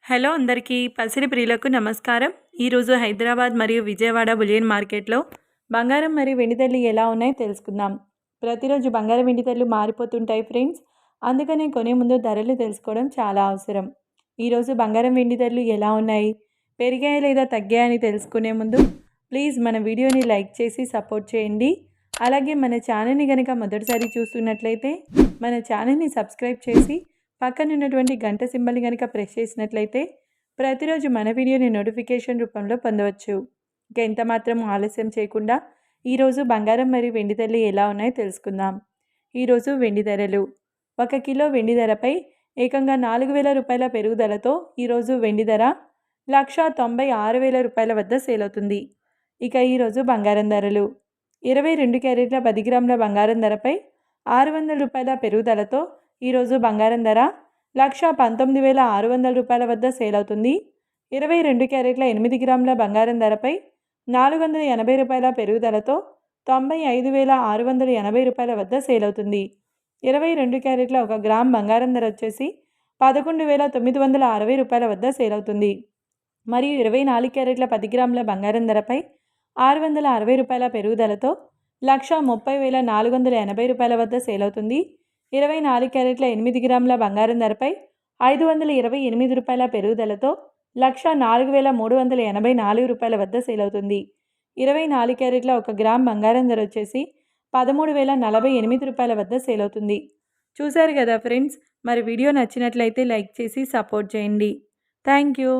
Hello అందరికీ పసిడి ప్రియులకు నమస్కారం. ఈరోజు హైదరాబాద్ మరియు విజయవాడ బులియన్ మార్కెట్లో బంగారం మరియు వెండి ధరలు ఎలా ఉన్నాయో తెలుసుకుందాం. ప్రతిరోజు బంగారం వెండి ధరలు మారిపోతుంటాయి ఫ్రెండ్స్. అందుకనే కొనే ముందు ధరలు తెలుసుకోవడం చాలా అవసరం. ఈరోజు బంగారం వెండి ధరలు ఎలా ఉన్నాయి, పెరిగాయా లేదా తగ్గాయని తెలుసుకునే ముందు ప్లీజ్ మన వీడియోని లైక్ చేసి సపోర్ట్ చేయండి. అలాగే మన ఛానల్ని కనుక మొదటిసారి చూస్తున్నట్లయితే మన ఛానల్ని సబ్స్క్రైబ్ చేసి పక్కన ఉన్నటువంటి గంట సింబల్ని కనుక ప్రెస్ చేసినట్లయితే ప్రతిరోజు మన వీడియోని నోటిఫికేషన్ రూపంలో పొందవచ్చు. ఇంకా ఎంత మాత్రం ఆలస్యం చేయకుండా ఈరోజు బంగారం మరియు వెండి ధరలు ఎలా ఉన్నాయో తెలుసుకుందాం. ఈరోజు వెండి ధరలు 1 కిలో వెండి ధరపై ఏకంగా 4,000 రూపాయల పెరుగుదలతో ఈరోజు వెండి ధర 1,96,000 రూపాయల వద్ద సేల్ అవుతుంది. ఇక ఈరోజు బంగారం ధరలు 22 క్యారెట్ల 10 గ్రాముల బంగారం ధరపై 600 రూపాయల పెరుగుదలతో ఈరోజు బంగారం ధర 1,19,600 రూపాయల వద్ద సేల్ అవుతుంది. 22 క్యారెట్ల 8 గ్రాముల బంగారం ధరపై 480 రూపాయల పెరుగుదలతో 95,680 రూపాయల వద్ద సేల్ అవుతుంది. 22 క్యారెట్ల 1 గ్రామ్ బంగారం ధర వచ్చేసి 11,960 రూపాయల వద్ద సేల్ అవుతుంది. మరియు 24 క్యారెట్ల 10 గ్రాముల బంగారం ధరపై 660 రూపాయల పెరుగుదలతో 1,30,480 రూపాయల వద్ద సేల్ అవుతుంది. 24 క్యారెట్ల 8 గ్రాముల బంగారం ధరపై 528 రూపాయల పెరుగుదలతో 1,04,384 రూపాయల వద్ద సేల్ అవుతుంది. 24 క్యారెట్ల 1 గ్రామ్ బంగారం ధర వచ్చేసి 13,048 రూపాయల వద్ద సేల్ అవుతుంది. చూశారు కదా ఫ్రెండ్స్, మరి వీడియో నచ్చినట్లయితే లైక్ చేసి సపోర్ట్ చేయండి. Thank you.